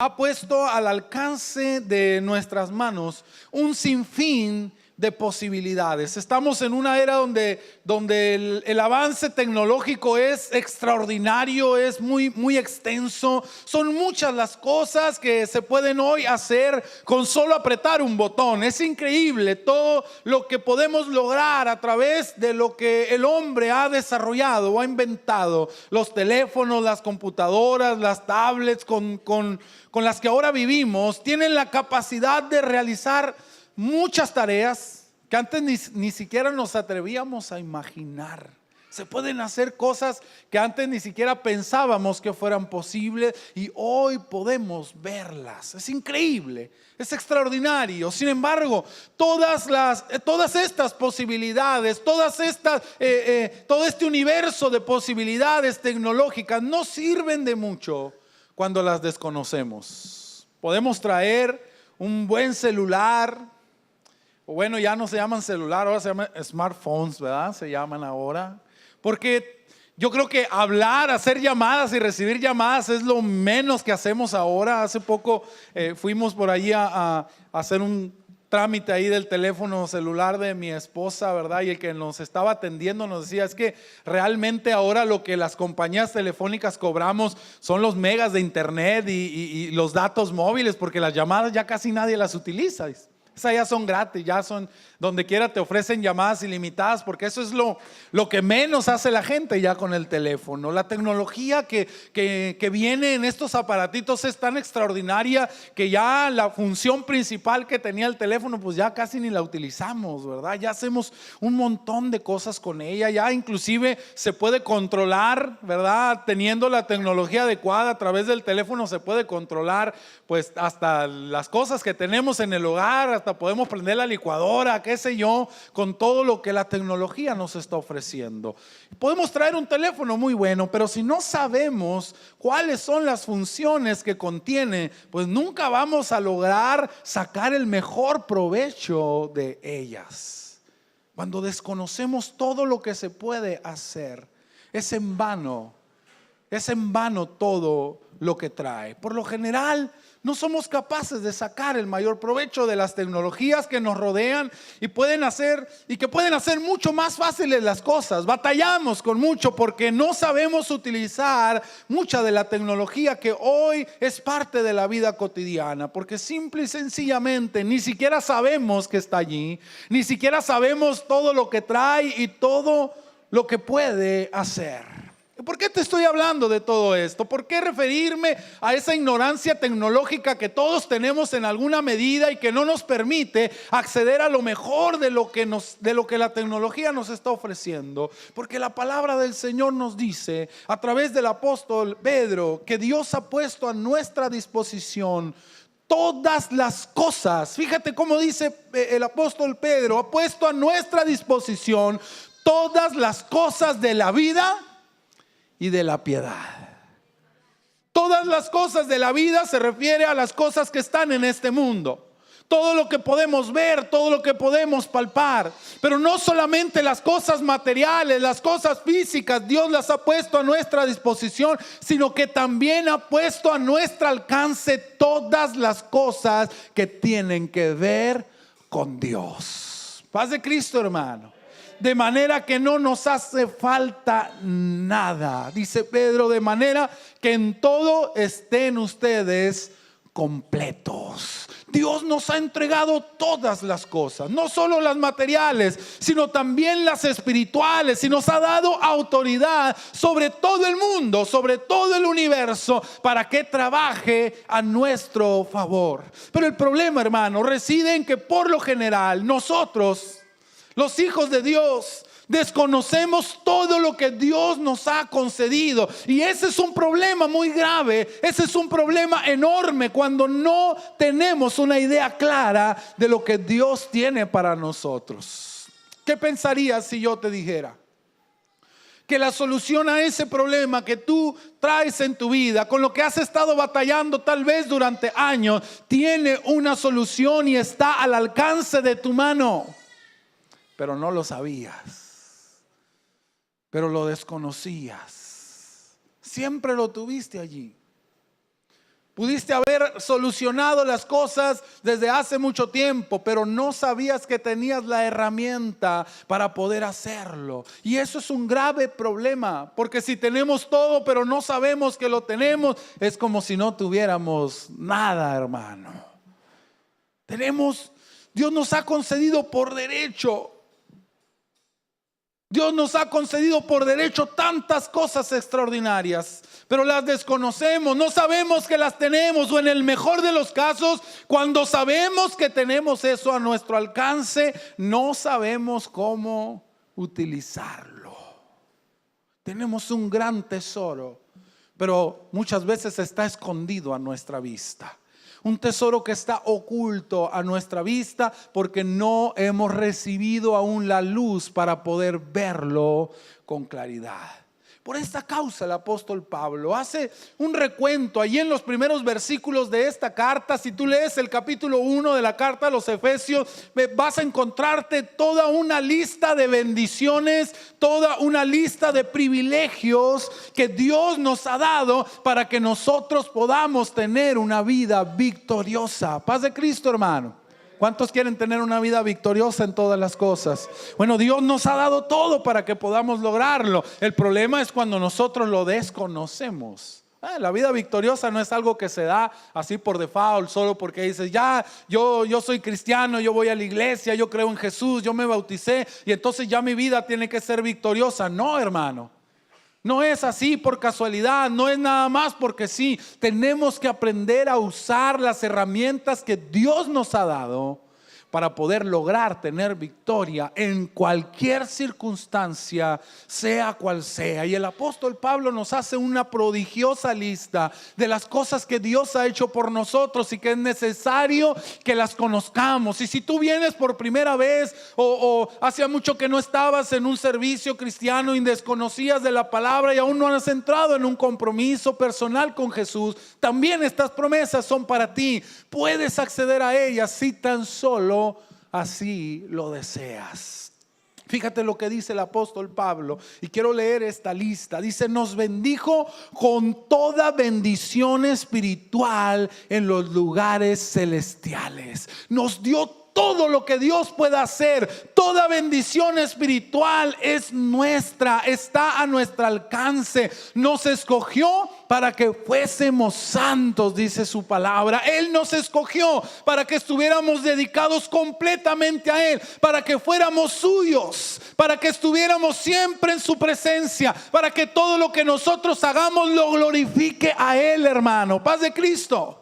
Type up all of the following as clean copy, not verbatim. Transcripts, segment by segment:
ha puesto al alcance de nuestras manos un sinfín de posibilidades. Estamos en una era donde el avance tecnológico es extraordinario, es muy extenso. Son muchas las cosas que se pueden hoy hacer con solo apretar un botón. Es increíble todo lo que podemos lograr a través de lo que el hombre ha desarrollado o ha inventado. Los teléfonos, las computadoras, las tablets con las que ahora vivimos tienen la capacidad de realizar muchas tareas que antes ni siquiera nos atrevíamos a imaginar. Se pueden hacer cosas que antes ni siquiera pensábamos que fueran posibles y hoy podemos verlas. Es increíble, es extraordinario. Sin embargo, todas estas posibilidades, todo este universo de posibilidades tecnológicas no sirven de mucho cuando las desconocemos. Podemos traer un buen celular. O bueno, ya no se llaman celular, ahora se llaman smartphones, ¿verdad? Se llaman ahora. Porque yo creo que hablar, hacer llamadas y recibir llamadas es lo menos que hacemos ahora. Hace poco fuimos por allí a hacer un trámite ahí del teléfono celular de mi esposa, ¿verdad? Y el que nos estaba atendiendo nos decía, es que realmente ahora lo que las compañías telefónicas cobramos son los megas de internet y los datos móviles, porque las llamadas ya casi nadie las utiliza. Esas ya son gratis, ya son donde quiera te ofrecen llamadas ilimitadas, porque eso es lo que menos hace la gente ya con el teléfono. La tecnología que viene en estos aparatitos es tan extraordinaria que ya la función principal que tenía el teléfono pues ya casi ni la utilizamos, ¿verdad? Ya hacemos un montón de cosas con ella, ya inclusive se puede controlar, ¿verdad? Teniendo la tecnología adecuada a través del teléfono se puede controlar pues hasta las cosas que tenemos en el hogar, hasta podemos prender la licuadora, qué sé yo, con todo lo que la tecnología nos está ofreciendo. Podemos traer un teléfono muy bueno, pero si no sabemos cuáles son las funciones que contiene, pues nunca vamos a lograr sacar el mejor provecho de ellas. Cuando desconocemos todo lo que se puede hacer, es en vano todo lo que trae. Por lo general, no somos capaces de sacar el mayor provecho de las tecnologías que nos rodean y que pueden hacer mucho más fáciles las cosas. Batallamos con mucho porque no sabemos utilizar mucha de la tecnología que hoy es parte de la vida cotidiana, porque simple y sencillamente ni siquiera sabemos que está allí, ni siquiera sabemos todo lo que trae y todo lo que puede hacer. ¿Por qué te estoy hablando de todo esto? ¿Por qué referirme a esa ignorancia tecnológica que todos tenemos en alguna medida y que no nos permite acceder a lo mejor de lo que la tecnología nos está ofreciendo? Porque la palabra del Señor nos dice a través del apóstol Pedro que Dios ha puesto a nuestra disposición todas las cosas. Fíjate cómo dice el apóstol Pedro, ha puesto a nuestra disposición todas las cosas de la vida y de la piedad. Todas las cosas de la vida se refiere a las cosas que están en este mundo. Todo lo que podemos ver, todo lo que podemos palpar. Pero no solamente las cosas materiales, las cosas físicas, Dios las ha puesto a nuestra disposición, sino que también ha puesto a nuestro alcance todas las cosas que tienen que ver con Dios. Paz de Cristo, hermano. De manera que no nos hace falta nada, dice Pedro, de manera que en todo estén ustedes completos. Dios nos ha entregado todas las cosas, no solo las materiales, sino también las espirituales, y nos ha dado autoridad sobre todo el mundo, sobre todo el universo, para que trabaje a nuestro favor. Pero el problema, hermano, reside en que por lo general nosotros, los hijos de Dios, desconocemos todo lo que Dios nos ha concedido. Y ese es un problema muy grave. Ese es un problema enorme cuando no tenemos una idea clara de lo que Dios tiene para nosotros. ¿Qué pensarías si yo te dijera que la solución a ese problema que tú traes en tu vida, con lo que has estado batallando tal vez durante años, tiene una solución y está al alcance de tu mano? Pero no lo sabías, pero lo desconocías, siempre lo tuviste allí. Pudiste haber solucionado las cosas desde hace mucho tiempo, pero no sabías que tenías la herramienta para poder hacerlo. Y eso es un grave problema, porque si tenemos todo, pero no sabemos que lo tenemos, es como si no tuviéramos nada, hermano. Dios nos ha concedido por derecho. Dios nos ha concedido por derecho tantas cosas extraordinarias, pero las desconocemos, no sabemos que las tenemos, o en el mejor de los casos, cuando sabemos que tenemos eso a nuestro alcance, no sabemos cómo utilizarlo. Tenemos un gran tesoro, pero muchas veces está escondido a nuestra vista. Un tesoro que está oculto a nuestra vista porque no hemos recibido aún la luz para poder verlo con claridad. Por esta causa el apóstol Pablo hace un recuento allí en los primeros versículos de esta carta. Si tú lees el capítulo 1 de la carta a los Efesios, vas a encontrarte toda una lista de bendiciones, toda una lista de privilegios que Dios nos ha dado para que nosotros podamos tener una vida victoriosa. Paz de Cristo, hermano. ¿Cuántos quieren tener una vida victoriosa en todas las cosas? Bueno, Dios nos ha dado todo para que podamos lograrlo. El problema es cuando nosotros lo desconocemos. La vida victoriosa no es algo que se da así por default, solo porque dices, ya, yo soy cristiano, yo voy a la iglesia, yo creo en Jesús, yo me bauticé y entonces ya mi vida tiene que ser victoriosa. No, hermano. No es así por casualidad, no es nada más porque sí. Tenemos que aprender a usar las herramientas que Dios nos ha dado para poder lograr tener victoria en cualquier circunstancia, sea cual sea. Y el apóstol Pablo nos hace una prodigiosa lista de las cosas que Dios ha hecho por nosotros y que es necesario que las conozcamos. Y si tú vienes por primera vez o hacía mucho que no estabas en un servicio cristiano y desconocías de la palabra y aún no has entrado en un compromiso personal con Jesús, también estas promesas son para ti. Puedes acceder a ellas si tan solo así lo deseas. Fíjate lo que dice el apóstol Pablo, y quiero leer esta lista. Dice: nos bendijo con toda bendición espiritual en los lugares celestiales. Nos dio todo lo que Dios pueda hacer. Toda bendición espiritual es nuestra, está a nuestro alcance. Nos escogió para que fuésemos santos, dice su palabra. Él nos escogió para que estuviéramos dedicados completamente a Él, para que fuéramos suyos, para que estuviéramos siempre en su presencia, para que todo lo que nosotros hagamos lo glorifique a Él, hermano. Paz de Cristo.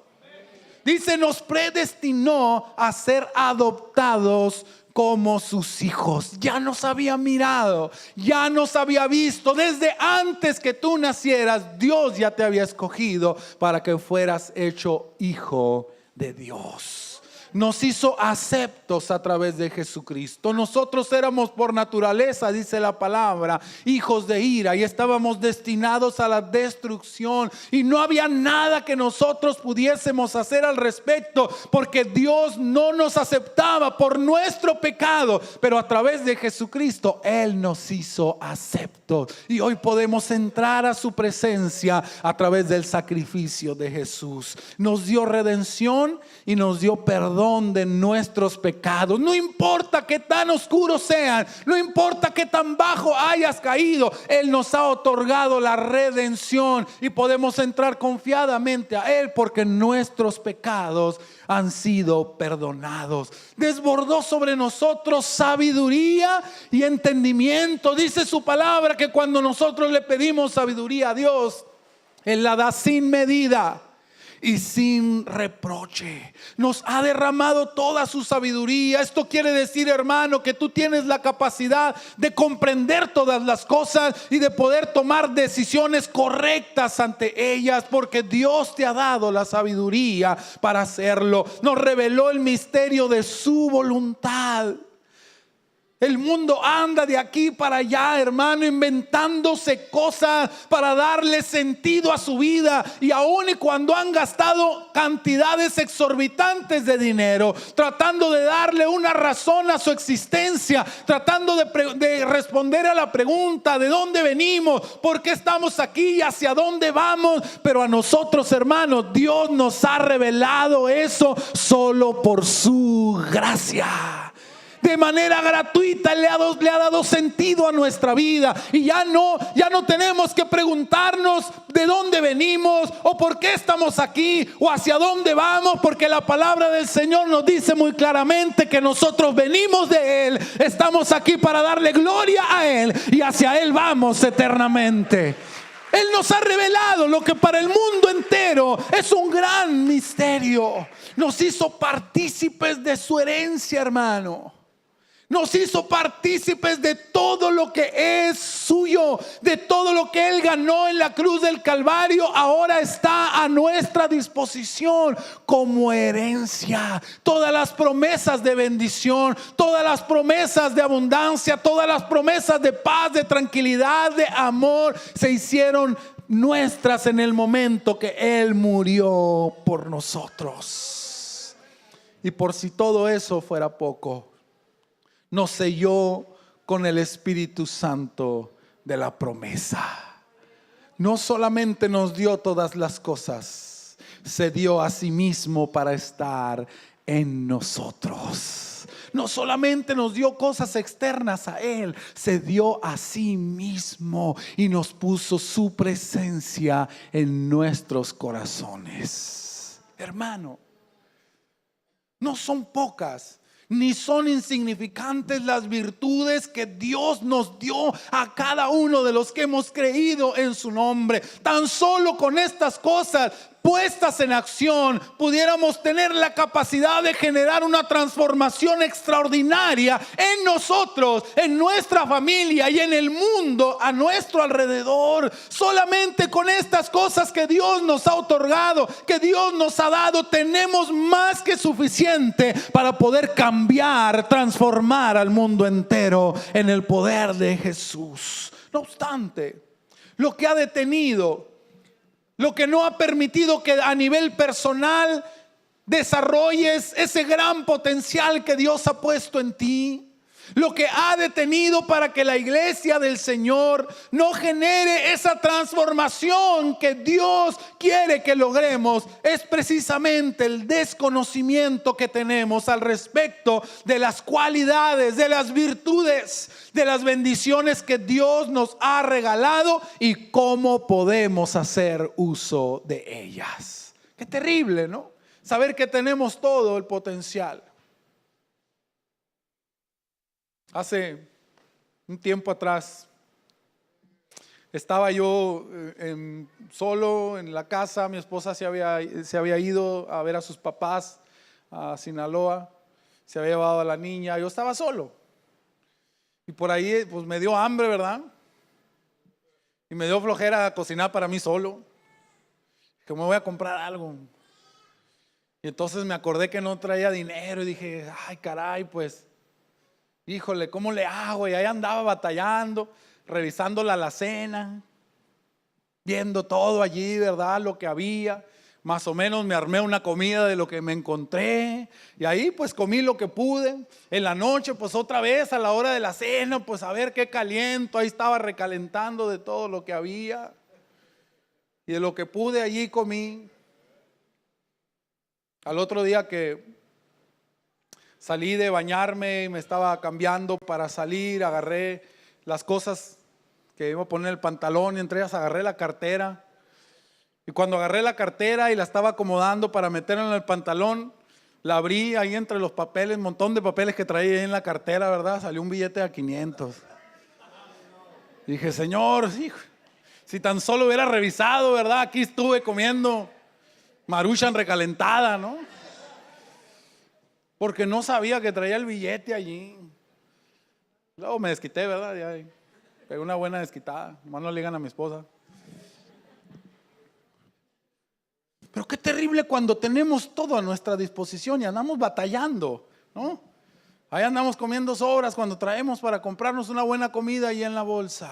Dice: nos predestinó a ser adoptados como sus hijos. Ya nos había mirado, ya nos había visto. Desde antes que tú nacieras, Dios ya te había escogido para que fueras hecho hijo de Dios. Nos hizo aceptos a través de Jesucristo. Nosotros éramos por naturaleza, dice la palabra, hijos de ira, y estábamos destinados a la destrucción, y no había nada que nosotros pudiésemos hacer al respecto, porque Dios no nos aceptaba por nuestro pecado, pero a través de Jesucristo Él nos hizo aceptos, y hoy podemos entrar a su presencia a través del sacrificio de Jesús. Nos dio redención y nos dio perdón de nuestros pecados. No importa que tan oscuros sean, no importa que tan bajo hayas caído, Él nos ha otorgado la redención y podemos entrar confiadamente a Él porque nuestros pecados han sido perdonados. Desbordó sobre nosotros sabiduría y entendimiento. Dice su palabra que cuando nosotros le pedimos sabiduría a Dios, Él la da sin medida y sin reproche. Nos ha derramado toda su sabiduría. Esto quiere decir, hermano, que tú tienes la capacidad de comprender todas las cosas y de poder tomar decisiones correctas ante ellas, porque Dios te ha dado la sabiduría para hacerlo. Nos reveló el misterio de su voluntad. El mundo anda de aquí para allá, hermano, inventándose cosas para darle sentido a su vida. Y aun y cuando han gastado cantidades exorbitantes de dinero, tratando de darle una razón a su existencia, tratando de responder a la pregunta: ¿de dónde venimos? ¿Por qué estamos aquí? ¿Y hacia dónde vamos? Pero a nosotros, hermanos, Dios nos ha revelado eso solo por su gracia. De manera gratuita le ha dado sentido a nuestra vida. Y ya no tenemos que preguntarnos de dónde venimos o por qué estamos aquí o hacia dónde vamos, porque la palabra del Señor nos dice muy claramente que nosotros venimos de Él, estamos aquí para darle gloria a Él y hacia Él vamos eternamente. Él nos ha revelado lo que para el mundo entero es un gran misterio. Nos hizo partícipes de su herencia, hermano. Nos hizo partícipes de todo lo que es suyo, de todo lo que Él ganó en la cruz del Calvario. Ahora está a nuestra disposición como herencia. Todas las promesas de bendición, todas las promesas de abundancia, todas las promesas de paz, de tranquilidad, de amor, se hicieron nuestras en el momento que Él murió por nosotros. Y por si todo eso fuera poco, nos selló con el Espíritu Santo de la promesa. No solamente nos dio todas las cosas, se dio a sí mismo para estar en nosotros. No solamente nos dio cosas externas a Él, se dio a sí mismo y nos puso su presencia en nuestros corazones. Hermano, no son pocas ni son insignificantes las virtudes que Dios nos dio a cada uno de los que hemos creído en su nombre. Tan solo con estas cosas puestas en acción pudiéramos tener la capacidad de generar una transformación extraordinaria en nosotros, en nuestra familia y en el mundo a nuestro alrededor. Solamente con estas cosas que Dios nos ha otorgado, que Dios nos ha dado, tenemos más que suficiente para poder cambiar, transformar al mundo entero en el poder de Jesús. No obstante, lo que ha detenido, lo que no ha permitido que a nivel personal desarrolles ese gran potencial que Dios ha puesto en ti, lo que ha detenido para que la iglesia del Señor no genere esa transformación que Dios quiere que logremos, es precisamente el desconocimiento que tenemos al respecto de las cualidades, de las virtudes, de las bendiciones que Dios nos ha regalado y cómo podemos hacer uso de ellas. Qué terrible, ¿no? Saber que tenemos todo el potencial. Hace un tiempo atrás estaba yo solo en la casa. Mi esposa se había ido a ver a sus papás a Sinaloa, se había llevado a la niña. Yo estaba solo y por ahí pues me dio hambre, ¿verdad? Y me dio flojera cocinar para mí solo, que me voy a comprar algo. Y entonces me acordé que no traía dinero y dije: ay, caray, pues híjole, ¿cómo le hago? Y ahí andaba batallando, revisando la alacena, viendo todo allí, ¿verdad? Lo que había. Más o menos me armé una comida de lo que me encontré. Y ahí pues comí lo que pude. En la noche pues otra vez a la hora de la cena, pues a ver qué caliento. Ahí estaba recalentando de todo lo que había. Y de lo que pude allí comí. Al otro día que salí de bañarme y me estaba cambiando para salir, agarré las cosas que iba a poner en el pantalón y entre ellas agarré la cartera. Y cuando agarré la cartera y la estaba acomodando para meterla en el pantalón, la abrí ahí entre los papeles, un montón de papeles que traía ahí en la cartera, ¿verdad? Salió un billete de 500. Dije: Señor, hijo, si tan solo hubiera revisado, ¿verdad? Aquí estuve comiendo maruchan recalentada, ¿no? Porque no sabía que traía el billete allí. Luego me desquité, ¿verdad? Ya pegué una buena desquitada. Nomás no le digan a mi esposa. Pero qué terrible cuando tenemos todo a nuestra disposición y andamos batallando, ¿no? Ahí andamos comiendo sobras cuando traemos para comprarnos una buena comida ahí en la bolsa.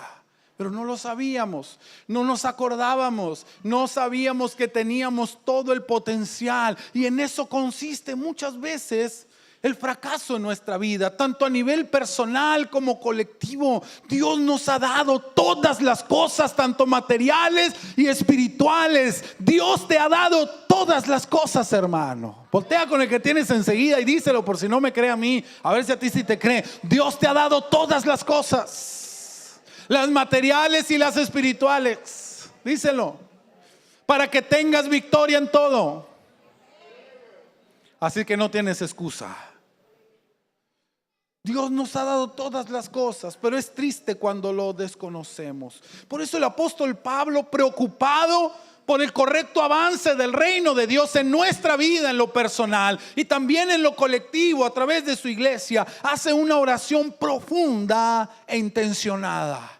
Pero no lo sabíamos, no nos acordábamos, no sabíamos que teníamos todo el potencial. Y en eso consiste muchas veces el fracaso en nuestra vida, tanto a nivel personal como colectivo. Dios nos ha dado todas las cosas, tanto materiales y espirituales. Dios te ha dado todas las cosas, hermano. Voltea con el que tienes enseguida y díselo, por si no me cree a mí, a ver si a ti sí te cree. Dios te ha dado todas las cosas, las materiales y las espirituales. Díselo, para que tengas victoria en todo. Así que no tienes excusa. Dios nos ha dado todas las cosas, pero es triste cuando lo desconocemos. Por eso el apóstol Pablo, preocupado por el correcto avance del reino de Dios en nuestra vida, en lo personal y también en lo colectivo a través de su iglesia, hace una oración profunda e intencionada.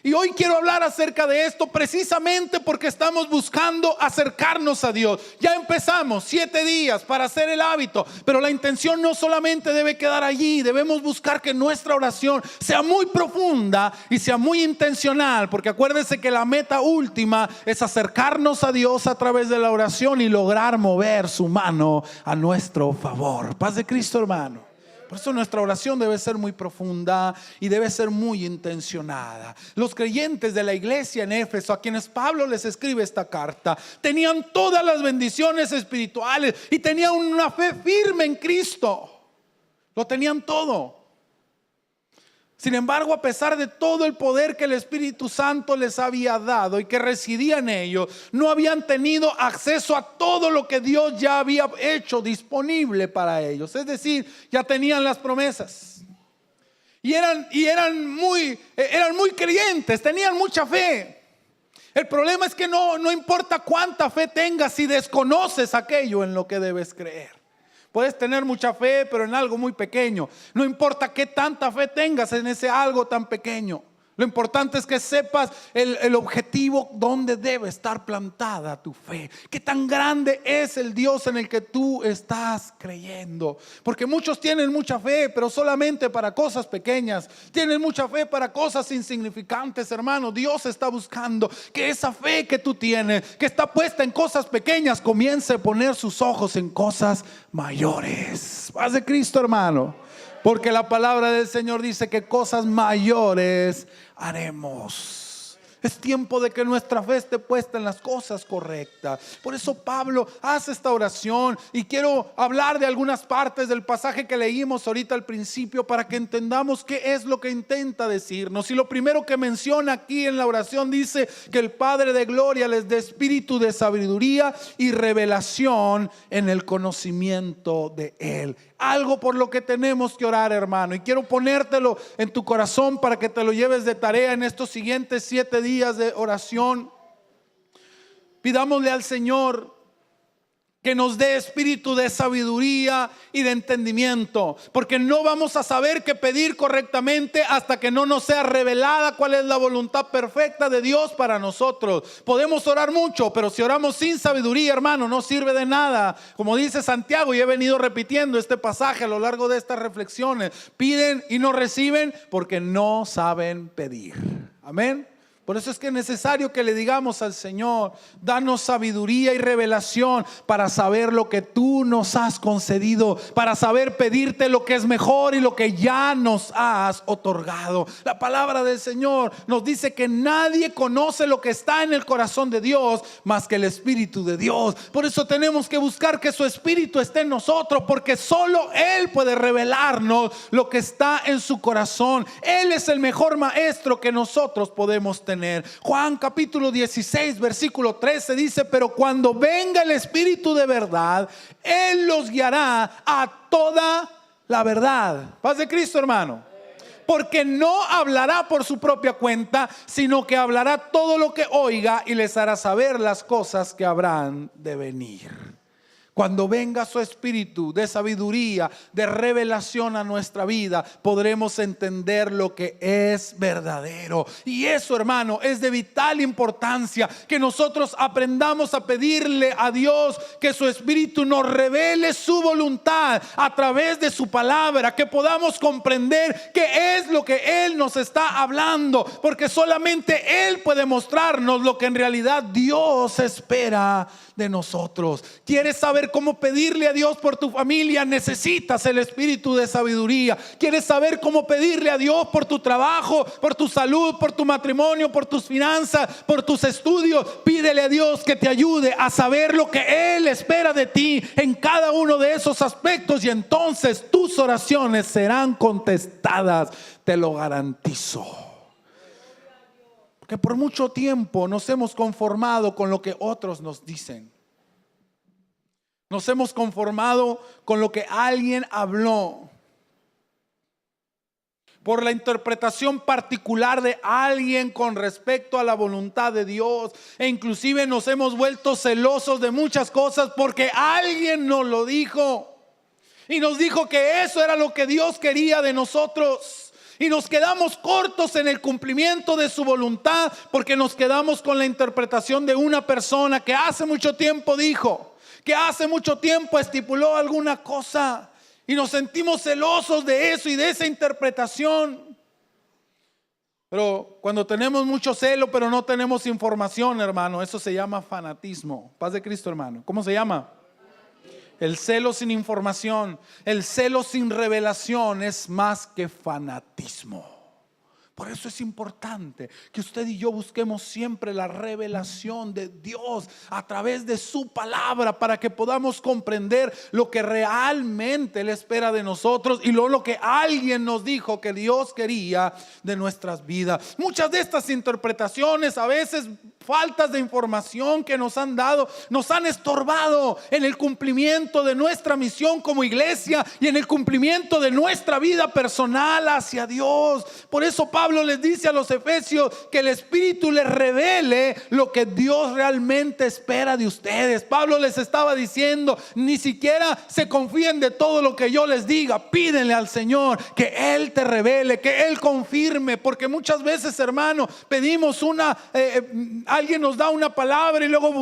Y hoy quiero hablar acerca de esto precisamente porque estamos buscando acercarnos a Dios. Ya empezamos 7 días para hacer el hábito, pero la intención no solamente debe quedar allí. Debemos buscar que nuestra oración sea muy profunda y sea muy intencional, porque acuérdense que la meta última es acercarnos a Dios a través de la oración y lograr mover su mano a nuestro favor. Paz de Cristo, hermano. Por eso nuestra oración debe ser muy profunda y debe ser muy intencionada. Los creyentes de la iglesia en Éfeso, a quienes Pablo les escribe esta carta, tenían todas las bendiciones espirituales y tenían una fe firme en Cristo. Lo tenían todo. Sin embargo, a pesar de todo el poder que el Espíritu Santo les había dado y que residía en ellos, no habían tenido acceso a todo lo que Dios ya había hecho disponible para ellos. Es decir, ya tenían las promesas y eran muy creyentes, tenían mucha fe. El problema es que no importa cuánta fe tengas si desconoces aquello en lo que debes creer. Puedes tener mucha fe, pero en algo muy pequeño. No importa qué tanta fe tengas en ese algo tan pequeño. Lo importante es que sepas el objetivo donde debe estar plantada tu fe. Qué tan grande es el Dios en el que tú estás creyendo. Porque muchos tienen mucha fe, pero solamente para cosas pequeñas. Tienen mucha fe para cosas insignificantes, hermano. Dios está buscando que esa fe que tú tienes, que está puesta en cosas pequeñas, comience a poner sus ojos en cosas mayores. Paz de Cristo, hermano. Porque la palabra del Señor dice que cosas mayores haremos. Es tiempo de que nuestra fe esté puesta en las cosas correctas. Por eso Pablo hace esta oración. Y quiero hablar de algunas partes del pasaje que leímos ahorita al principio para que entendamos qué es lo que intenta decirnos. Y lo primero que menciona aquí en la oración dice que el Padre de gloria les dé espíritu de sabiduría y revelación en el conocimiento de Él. Algo por lo que tenemos que orar, hermano. Y quiero ponértelo en tu corazón para que te lo lleves de tarea en estos siguientes 7 días de oración. Pidámosle al Señor que nos dé espíritu de sabiduría y de entendimiento, porque no vamos a saber qué pedir correctamente hasta que no nos sea revelada cuál es la voluntad perfecta de Dios para nosotros. Podemos orar mucho, pero si oramos sin sabiduría, hermano, no sirve de nada. Como dice Santiago, y he venido repitiendo este pasaje a lo largo de estas reflexiones: piden y no reciben porque no saben pedir. Amén. Por eso es que es necesario que le digamos al Señor: danos sabiduría y revelación para saber lo que tú nos has concedido, para saber pedirte lo que es mejor y lo que ya nos has otorgado. La palabra del Señor nos dice que nadie conoce lo que está en el corazón de Dios más que el Espíritu de Dios. Por eso tenemos que buscar que su Espíritu esté en nosotros, porque solo Él puede revelarnos lo que está en su corazón. Él es el mejor maestro que nosotros podemos tener. Juan capítulo 16 versículo 13 dice: pero cuando venga el Espíritu de verdad, Él los guiará a toda la verdad. Paz de Cristo, hermano. Porque no hablará por su propia cuenta, sino que hablará todo lo que oiga y les hará saber las cosas que habrán de venir. Cuando venga su espíritu de sabiduría, de revelación a nuestra vida, podremos entender lo que es verdadero. Y eso, hermano, es de vital importancia, que nosotros aprendamos a pedirle a Dios que su espíritu nos revele su voluntad a través de su palabra, que podamos comprender qué es lo que Él nos está hablando, porque solamente Él puede mostrarnos lo que en realidad Dios espera de nosotros. ¿Quieres saber cómo pedirle a Dios por tu familia? Necesitas el espíritu de sabiduría. ¿Quieres saber cómo pedirle a Dios por tu trabajo, por tu salud, por tu matrimonio, por tus finanzas, por tus estudios? Pídele a Dios que te ayude a saber lo que Él espera de ti en cada uno de esos aspectos, y entonces tus oraciones serán contestadas, te lo garantizo. Que por mucho tiempo nos hemos conformado con lo que otros nos dicen. Nos hemos conformado con lo que alguien habló, por la interpretación particular de alguien con respecto a la voluntad de Dios. E inclusive nos hemos vuelto celosos de muchas cosas porque alguien nos lo dijo y nos dijo que eso era lo que Dios quería de nosotros. Y nos quedamos cortos en el cumplimiento de su voluntad porque nos quedamos con la interpretación de una persona que hace mucho tiempo dijo, que hace mucho tiempo estipuló alguna cosa, y nos sentimos celosos de eso y de esa interpretación. Pero cuando tenemos mucho celo pero no tenemos información, hermano, eso se llama fanatismo. Paz de Cristo, hermano. ¿Cómo se llama? El celo sin información, el celo sin revelación es más que fanatismo. Por eso es importante que usted y yo busquemos siempre la revelación de Dios a través de su palabra, para que podamos comprender lo que realmente Él espera de nosotros y lo que alguien nos dijo que Dios quería de nuestras vidas. Muchas de estas interpretaciones, a veces faltas de información que nos han dado, nos han estorbado en el cumplimiento de nuestra misión como iglesia y en el cumplimiento de nuestra vida personal hacia Dios. Por eso Pablo les dice a los efesios que el Espíritu les revele lo que Dios realmente espera de ustedes. Pablo les estaba diciendo: ni siquiera se confíen de todo lo que yo les diga, pídenle al Señor que Él te revele, que Él confirme, porque muchas veces, hermano, pedimos alguien nos da una palabra y luego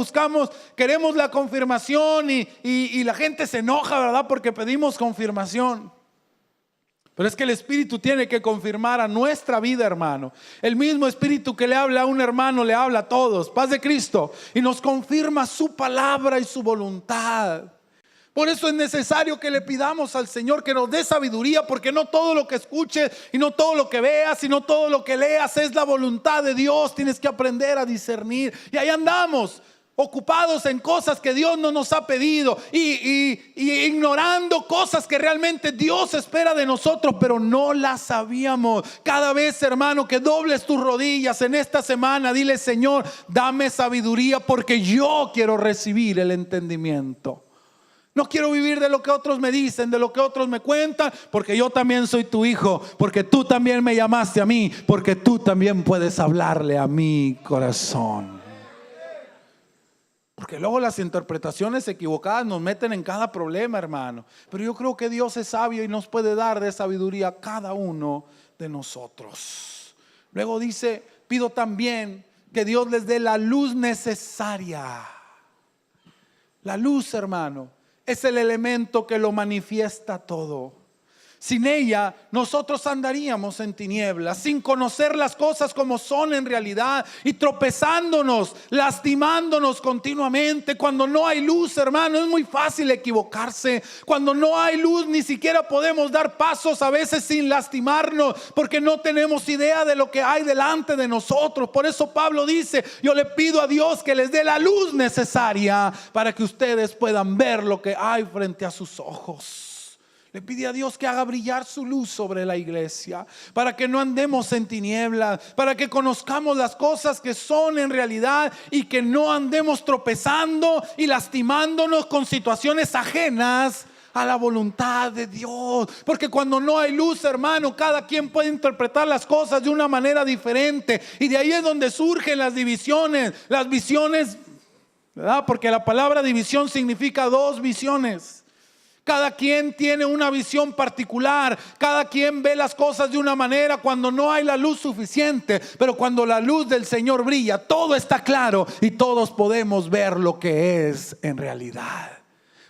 queremos la confirmación y la gente se enoja, ¿verdad? Porque pedimos confirmación. Pero es que el Espíritu tiene que confirmar a nuestra vida, hermano. El mismo Espíritu que le habla a un hermano le habla a todos. Paz de Cristo. Y nos confirma su palabra y su voluntad. Por eso es necesario que le pidamos al Señor que nos dé sabiduría, porque no todo lo que escuches y no todo lo que veas y no todo lo que leas es la voluntad de Dios. Tienes que aprender a discernir. Y ahí andamos, ocupados en cosas que Dios no nos ha pedido y ignorando cosas que realmente Dios espera de nosotros, pero no las sabíamos. Cada vez, hermano, que dobles tus rodillas en esta semana, dile: Señor, dame sabiduría, porque yo quiero recibir el entendimiento. No quiero vivir de lo que otros me dicen, de lo que otros me cuentan, porque yo también soy tu hijo, porque tú también me llamaste a mí, porque tú también puedes hablarle a mi corazón. Porque luego las interpretaciones equivocadas nos meten en cada problema, hermano. Pero yo creo que Dios es sabio y nos puede dar de sabiduría a cada uno de nosotros. Luego dice: pido también que Dios les dé la luz necesaria. La luz, hermano, es el elemento que lo manifiesta todo. Sin ella nosotros andaríamos en tinieblas, sin conocer las cosas como son en realidad, y tropezándonos, lastimándonos continuamente. Cuando no hay luz, hermano, es muy fácil equivocarse. Cuando no hay luz, ni siquiera podemos dar pasos a veces sin lastimarnos, porque no tenemos idea de lo que hay delante de nosotros. Por eso Pablo dice: yo le pido a Dios que les dé la luz necesaria para que ustedes puedan ver lo que hay frente a sus ojos. Le pide a Dios que haga brillar su luz sobre la iglesia, para que no andemos en tinieblas, para que conozcamos las cosas que son en realidad y que no andemos tropezando y lastimándonos con situaciones ajenas a la voluntad de Dios. Porque cuando no hay luz, hermano, cada quien puede interpretar las cosas de una manera diferente, y de ahí es donde surgen las divisiones, las visiones ¿verdad? Porque la palabra división significa dos visiones. Cada quien tiene una visión particular, cada quien ve las cosas de una manera cuando no hay la luz suficiente, pero cuando la luz del Señor brilla, todo está claro y todos podemos ver lo que es en realidad.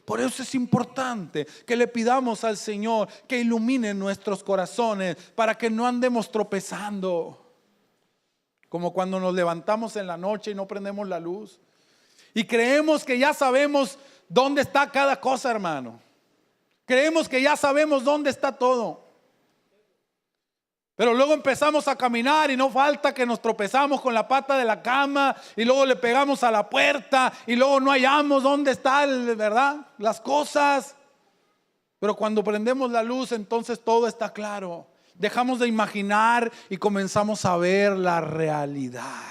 Por eso es importante que le pidamos al Señor que ilumine nuestros corazones para que no andemos tropezando, como cuando nos levantamos en la noche y no prendemos la luz y creemos que ya sabemos dónde está cada cosa, hermano. Creemos que ya sabemos dónde está todo, pero luego empezamos a caminar y no falta que nos tropezamos con la pata de la cama y luego le pegamos a la puerta y luego no hallamos dónde están, ¿verdad?, las cosas. Pero cuando prendemos la luz, entonces todo está claro. Dejamos de imaginar y comenzamos a ver la realidad.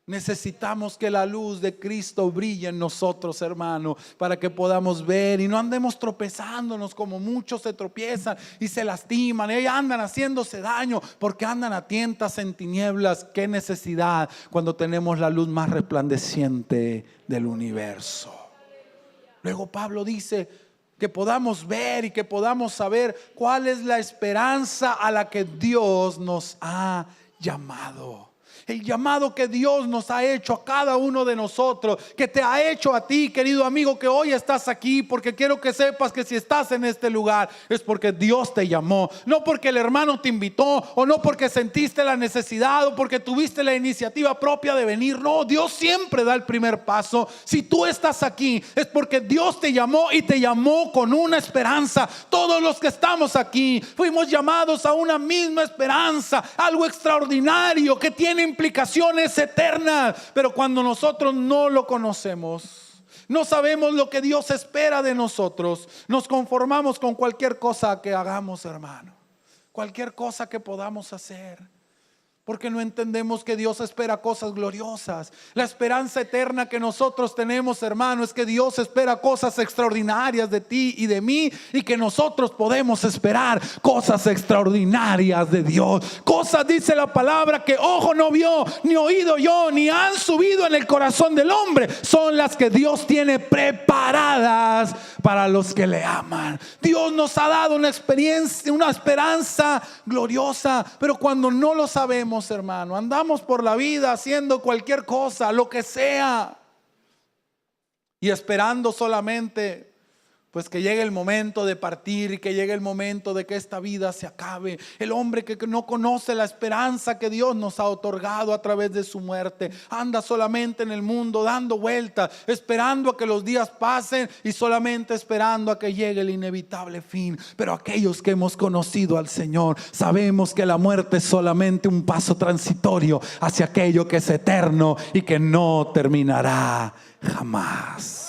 Necesitamos que la luz de Cristo brille en nosotros, hermano, para que podamos ver y no andemos tropezándonos como muchos se tropiezan y se lastiman y andan haciéndose daño porque andan a tientas en tinieblas. Qué necesidad cuando tenemos la luz más resplandeciente del universo. Luego Pablo dice que podamos ver y que podamos saber cuál es la esperanza a la que Dios nos ha llamado. El llamado que Dios nos ha hecho a cada uno de nosotros, que te ha hecho a ti, querido amigo, que hoy estás aquí, porque quiero que sepas que si estás en este lugar es porque Dios te llamó, no porque el hermano te invitó o no porque sentiste la necesidad o porque tuviste la iniciativa propia de venir. No, Dios siempre da el primer paso. Si tú estás aquí es porque Dios te llamó y te llamó con una esperanza. Todos los que estamos aquí fuimos llamados a una misma esperanza, algo extraordinario que tiene implicaciones eternas, pero cuando nosotros no lo conocemos, no sabemos lo que Dios espera de nosotros, nos conformamos con cualquier cosa que hagamos, hermano, cualquier cosa que podamos hacer, porque no entendemos que Dios espera cosas gloriosas. La esperanza eterna que nosotros tenemos, hermano, es que Dios espera cosas extraordinarias de ti y de mí, y que nosotros podemos esperar cosas extraordinarias de Dios. Cosas, dice la palabra, que ojo no vio, ni oído oyó, ni han subido en el corazón del hombre, son las que Dios tiene preparadas para los que le aman. Dios nos ha dado una experiencia, una esperanza gloriosa, pero cuando no lo sabemos, hermano, andamos por la vida haciendo cualquier cosa, lo que sea, y esperando solamente pues que llegue el momento de partir y que llegue el momento de que esta vida se acabe. El hombre que no conoce la esperanza que Dios nos ha otorgado a través de su muerte, anda solamente en el mundo dando vueltas, esperando a que los días pasen y solamente esperando a que llegue el inevitable fin. Pero aquellos que hemos conocido al Señor sabemos que la muerte es solamente un paso transitorio hacia aquello que es eterno y que no terminará jamás.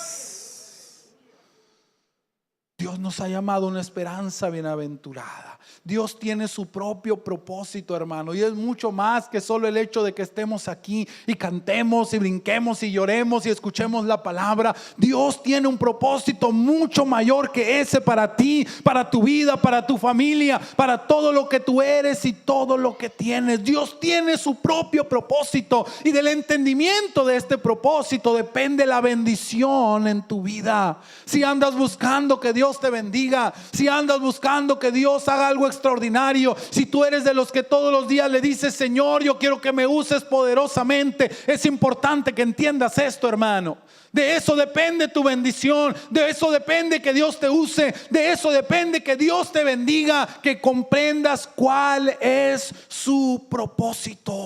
Dios nos ha llamado a una esperanza bienaventurada. Dios tiene su propio propósito, hermano, y es mucho más que solo el hecho de que estemos aquí y cantemos y brinquemos y lloremos y escuchemos la palabra. Dios tiene un propósito mucho mayor que ese para ti, para tu vida, para tu familia, para todo lo que tú eres y todo lo que tienes. Dios tiene su propio propósito, y del entendimiento de este propósito depende la bendición en tu vida. Si andas buscando que Dios te bendiga, si andas buscando que Dios haga algo extraordinario, si tú eres de los que todos los días le dices: Señor, yo quiero que me uses poderosamente, es importante que entiendas esto, hermano. De eso depende tu bendición, de eso depende que Dios te use, de eso depende que Dios te bendiga, que comprendas cuál es su propósito.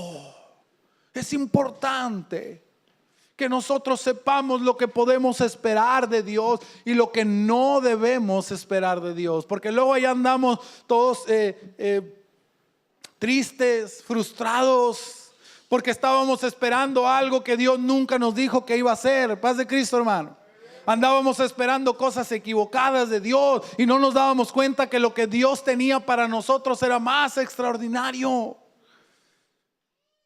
Es importante que nosotros sepamos lo que podemos esperar de Dios y lo que no debemos esperar de Dios, porque luego ahí andamos todos tristes, frustrados, porque estábamos esperando algo que Dios nunca nos dijo que iba a hacer. Paz de Cristo, hermano. Andábamos esperando cosas equivocadas de Dios y no nos dábamos cuenta que lo que Dios tenía para nosotros era más extraordinario.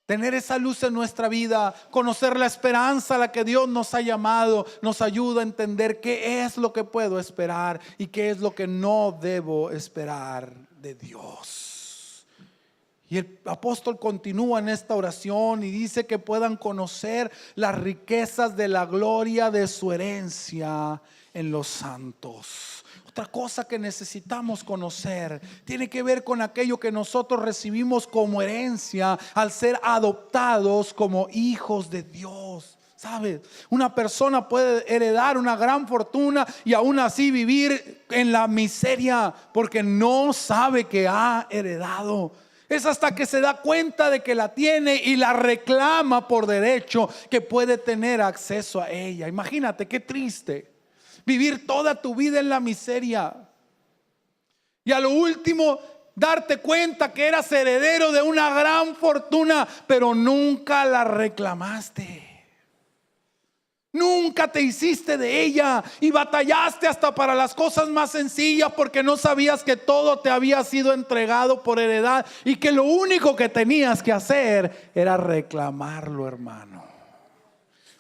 Tener esa luz en nuestra vida, conocer la esperanza a la que Dios nos ha llamado, nos ayuda a entender qué es lo que puedo esperar y qué es lo que no debo esperar de Dios. Y el apóstol continúa en esta oración y dice que puedan conocer las riquezas de la gloria de su herencia en los santos. Otra cosa que necesitamos conocer tiene que ver con aquello que nosotros recibimos como herencia al ser adoptados como hijos de Dios. ¿Sabes? Una persona puede heredar una gran fortuna y aún así vivir en la miseria porque no sabe que ha heredado. Es hasta que se da cuenta de que la tiene y la reclama por derecho que puede tener acceso a ella. Imagínate qué triste vivir toda tu vida en la miseria y a lo último darte cuenta que eras heredero de una gran fortuna, pero nunca la reclamaste. Nunca te hiciste de ella y batallaste hasta para las cosas más sencillas porque no sabías que todo te había sido entregado por heredad y que lo único que tenías que hacer era reclamarlo, hermano.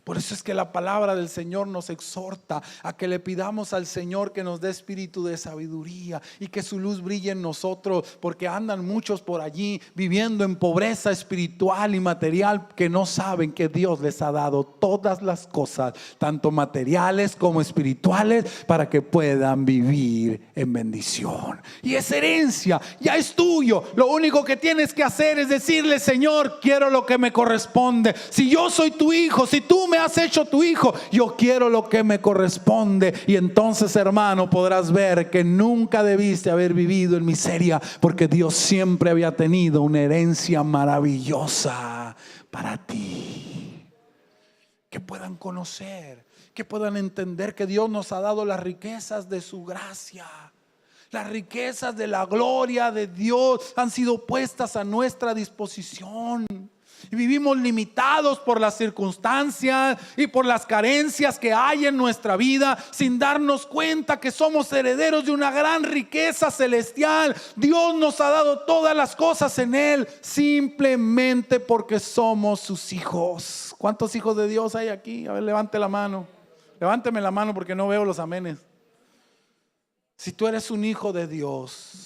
Por eso es que la palabra del Señor nos exhorta a que le pidamos al Señor que nos dé espíritu de sabiduría y que su luz brille en nosotros, porque andan muchos por allí viviendo en pobreza espiritual y material que no saben que Dios les ha dado todas las cosas, tanto materiales como espirituales, para que puedan vivir en bendición. Y esa herencia ya es tuyo. Lo único que tienes que hacer es decirle: Señor, quiero lo que me corresponde. Si yo soy tu hijo, si tú me has hecho tu hijo, yo quiero lo que me corresponde. Y entonces, hermano, podrás ver que nunca debiste haber vivido en miseria, porque Dios siempre había tenido una herencia maravillosa para ti. Que puedan conocer, que puedan entender que Dios nos ha dado las riquezas de su gracia. Las riquezas de la gloria de Dios han sido puestas a nuestra disposición. Y vivimos limitados por las circunstancias y por las carencias que hay en nuestra vida, sin darnos cuenta que somos herederos de una gran riqueza celestial. Dios nos ha dado todas las cosas en Él, simplemente porque somos sus hijos. ¿Cuántos hijos de Dios hay aquí? A ver, levante la mano. Levánteme la mano porque no veo los amenes. Si tú eres un hijo de Dios,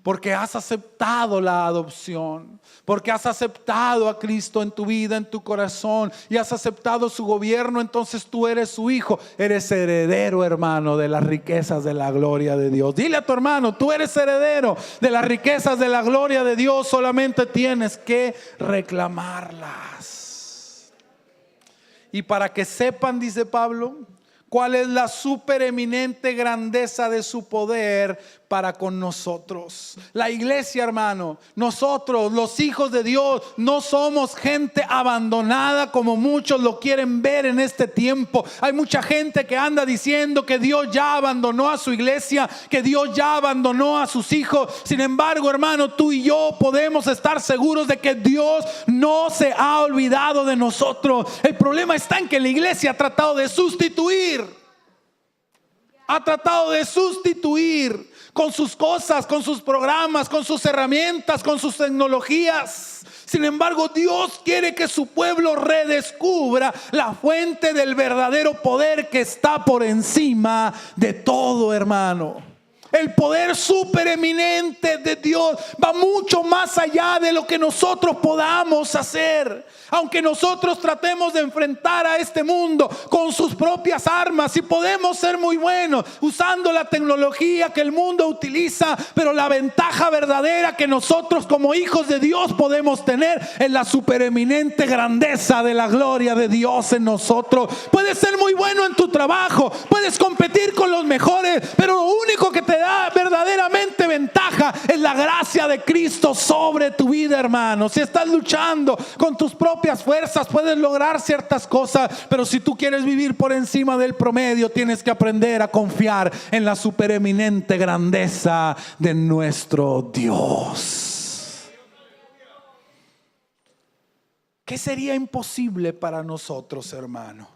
porque has aceptado la adopción, porque has aceptado a Cristo en tu vida, en tu corazón, y has aceptado su gobierno, entonces tú eres su hijo. Eres heredero, hermano, de las riquezas de la gloria de Dios. Dile a tu hermano: tú eres heredero de las riquezas de la gloria de Dios, solamente tienes que reclamarlas. Y para que sepan, dice Pablo, cuál es la supereminente grandeza de su poder para con nosotros. La iglesia, hermano, nosotros, los hijos de Dios, no somos gente abandonada como muchos lo quieren ver en este tiempo. Hay mucha gente que anda diciendo que Dios ya abandonó a su iglesia, que Dios ya abandonó a sus hijos. Sin embargo, hermano, tú y yo podemos estar seguros de que Dios no se ha olvidado de nosotros. El problema está en que la iglesia ha tratado de sustituir con sus cosas, con sus programas, con sus herramientas, con sus tecnologías. Sin embargo, Dios quiere que su pueblo redescubra la fuente del verdadero poder que está por encima de todo, hermano. El poder supereminente de Dios va mucho más allá de lo que nosotros podamos hacer. Aunque nosotros tratemos de enfrentar a este mundo con sus propias armas, y podemos ser muy buenos usando la tecnología que el mundo utiliza, pero la ventaja verdadera que nosotros como hijos de Dios podemos tener es la supereminente grandeza de la gloria de Dios en nosotros. Puedes ser muy bueno en tu trabajo, puedes competir con los mejores, pero lo único que te da verdaderamente ventaja es la gracia de Cristo sobre tu vida, hermano. Si estás luchando con tus propias fuerzas, puedes lograr ciertas cosas, pero si tú quieres vivir por encima del promedio, tienes que aprender a confiar en la supereminente grandeza de nuestro Dios. ¿Qué sería imposible para nosotros, hermano?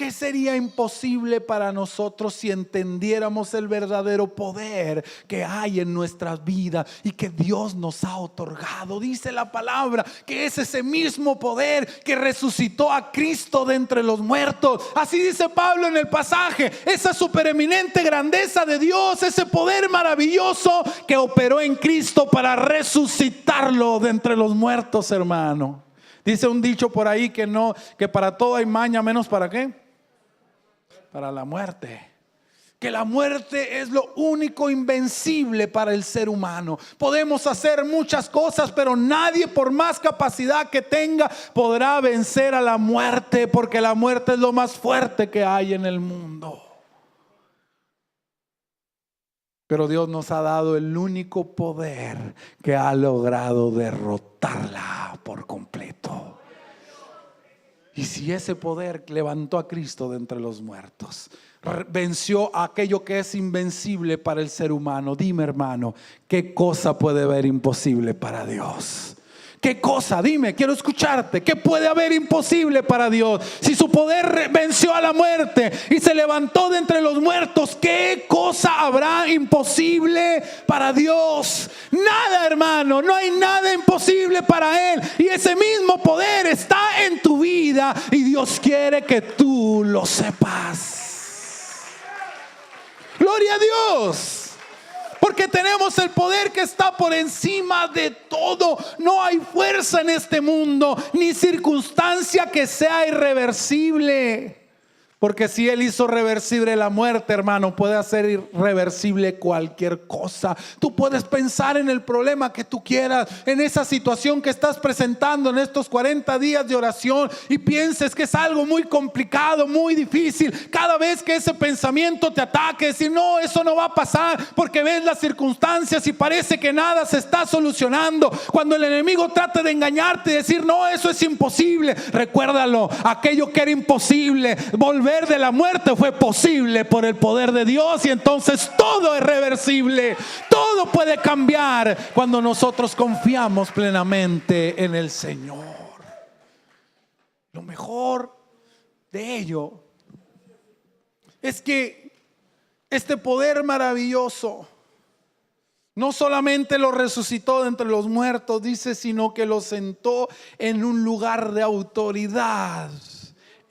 ¿Qué sería imposible para nosotros si entendiéramos el verdadero poder que hay en nuestras vidas y que Dios nos ha otorgado? Dice la palabra que es ese mismo poder que resucitó a Cristo de entre los muertos. Así dice Pablo en el pasaje, esa supereminente grandeza de Dios, ese poder maravilloso que operó en Cristo para resucitarlo de entre los muertos, hermano. Dice un dicho por ahí que para todo hay maña, menos ¿para qué? Para la muerte. Que la muerte es lo único invencible para el ser humano. Podemos hacer muchas cosas, pero nadie, por más capacidad que tenga, podrá vencer a la muerte, porque la muerte es lo más fuerte que hay en el mundo. Pero Dios nos ha dado el único poder que ha logrado derrotarla por completo. Y si ese poder levantó a Cristo de entre los muertos, venció a aquello que es invencible para el ser humano, dime, hermano, ¿qué cosa puede haber imposible para Dios? ¿Qué cosa? Dime, quiero escucharte. ¿Qué puede haber imposible para Dios? Si su poder venció a la muerte y se levantó de entre los muertos, ¿qué cosa habrá imposible para Dios? Nada, hermano, no hay nada imposible para Él. Y ese mismo poder está en tu vida y Dios quiere que tú lo sepas. Gloria a Dios. Porque tenemos el poder que está por encima de todo. No hay fuerza en este mundo, ni circunstancia que sea irreversible. Porque si Él hizo reversible la muerte, hermano, puede hacer irreversible cualquier cosa. Tú puedes pensar en el problema que tú quieras, en esa situación que estás presentando en estos 40 días de oración, y pienses que es algo muy complicado, muy difícil. Cada vez que ese pensamiento te ataque, decir no, eso no va a pasar, porque ves las circunstancias y parece que nada se está solucionando. Cuando el enemigo trata de engañarte y decir no, eso es imposible, recuérdalo, aquello que era imposible, volver de la muerte, fue posible por el poder de Dios. Y entonces todo es reversible, todo puede cambiar cuando nosotros confiamos plenamente en el Señor. Lo mejor de ello es que este poder maravilloso no solamente lo resucitó de entre los muertos, dice, sino que lo sentó en un lugar de autoridad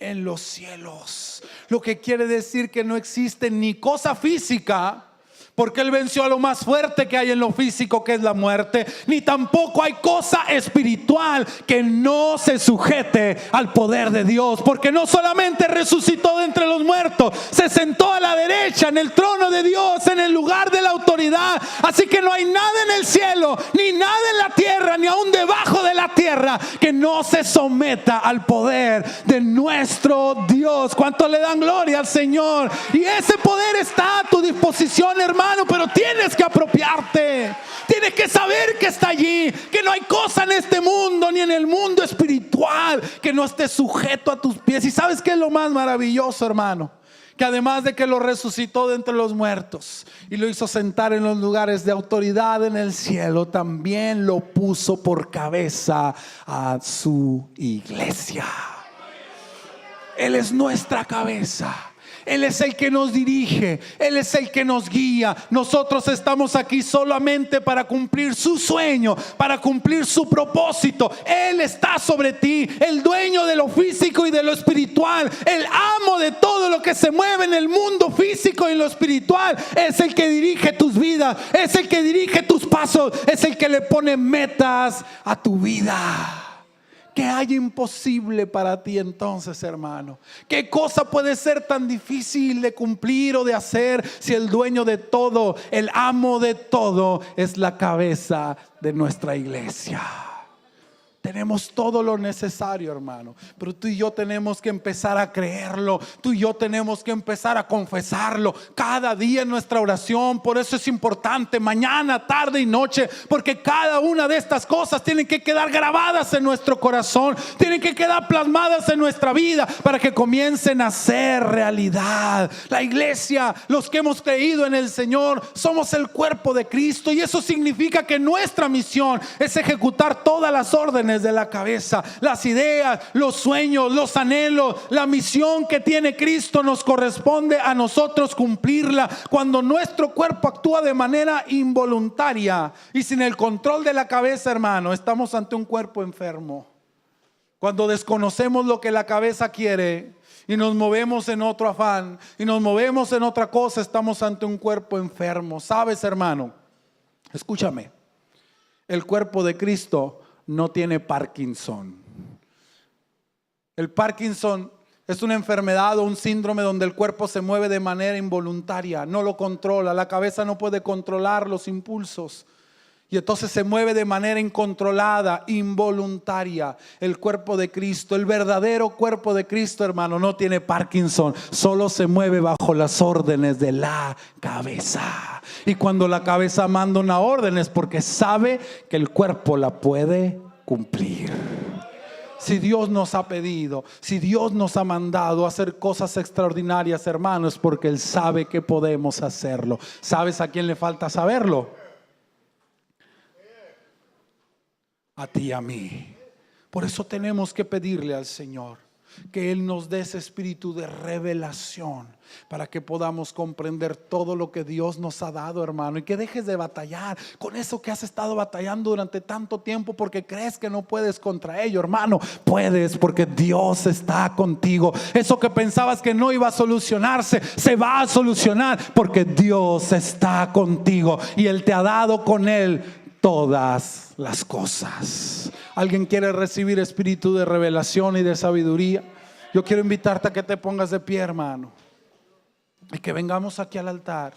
en los cielos. Lo que quiere decir que no existe ni cosa física, porque Él venció a lo más fuerte que hay en lo físico, que es la muerte, ni tampoco hay cosa espiritual que no se sujete al poder de Dios, porque no solamente resucitó de entre los muertos, se sentó a la derecha en el trono de Dios, en el lugar de la autoridad. Así que no hay nada en el cielo, ni nada en la tierra, ni aún debajo de la tierra, que no se someta al poder de nuestro Dios. ¿Cuánto le dan gloria al Señor? Y ese poder está a tu disposición, hermano. Pero tienes que apropiarte, tienes que saber que está allí, que no hay cosa en este mundo ni en el mundo espiritual que no esté sujeto a tus pies. Y ¿sabes qué es lo más maravilloso, hermano? Que además de que lo resucitó de entre los muertos y lo hizo sentar en los lugares de autoridad en el cielo, también lo puso por cabeza a su iglesia. Él es nuestra cabeza. Él es el que nos dirige, Él es el que nos guía. Nosotros estamos aquí solamente para cumplir su sueño, para cumplir su propósito. Él está sobre ti, el dueño de lo físico y de lo espiritual, el amo de todo lo que se mueve en el mundo físico y lo espiritual. Es el que dirige tus vidas, es el que dirige tus pasos, es el que le pone metas a tu vida. ¿Qué hay imposible para ti entonces, hermano? ¿Qué cosa puede ser tan difícil de cumplir o de hacer si el dueño de todo, el amo de todo, es la cabeza de nuestra iglesia? Tenemos todo lo necesario, hermano, pero tú y yo tenemos que empezar a creerlo. Tú y yo tenemos que empezar a confesarlo cada día en nuestra oración. Por eso es importante mañana, tarde y noche, porque cada una de estas cosas tienen que quedar grabadas en nuestro corazón, tienen que quedar plasmadas en nuestra vida para que comiencen a ser realidad. La iglesia, los que hemos creído en el Señor, somos el cuerpo de Cristo, y eso significa que nuestra misión es ejecutar todas las órdenes órdenes de la cabeza. Las ideas, los sueños, los anhelos, la misión que tiene Cristo nos corresponde a nosotros cumplirla. Cuando nuestro cuerpo actúa de manera involuntaria y sin el control de la cabeza, hermano, estamos ante un cuerpo enfermo. Cuando desconocemos lo que la cabeza quiere y nos movemos en otro afán y nos movemos en otra cosa, estamos ante un cuerpo enfermo. ¿Sabes, hermano? Escúchame. El cuerpo de Cristo no tiene Parkinson. El Parkinson es una enfermedad o un síndrome donde el cuerpo se mueve de manera involuntaria, no lo controla. La cabeza no puede controlar los impulsos. Y entonces se mueve de manera incontrolada, involuntaria. El cuerpo de Cristo, el verdadero cuerpo de Cristo, hermano, no tiene Parkinson. Solo se mueve bajo las órdenes de la cabeza. Y cuando la cabeza manda una orden es porque sabe que el cuerpo la puede cumplir. Si Dios nos ha pedido, si Dios nos ha mandado a hacer cosas extraordinarias, hermanos, es porque Él sabe que podemos hacerlo. ¿Sabes a quién le falta saberlo? A ti y a mí. Por eso tenemos que pedirle al Señor que Él nos dé ese espíritu de revelación para que podamos comprender todo lo que Dios nos ha dado, hermano, y que dejes de batallar con eso que has estado batallando durante tanto tiempo porque crees que no puedes contra ello. Hermano, puedes, porque Dios está contigo. Eso que pensabas que no iba a solucionarse, se va a solucionar porque Dios está contigo y Él te ha dado con Él todas las cosas. ¿Alguien quiere recibir espíritu de revelación y de sabiduría? Yo quiero invitarte a que te pongas de pie, hermano, y que vengamos aquí al altar.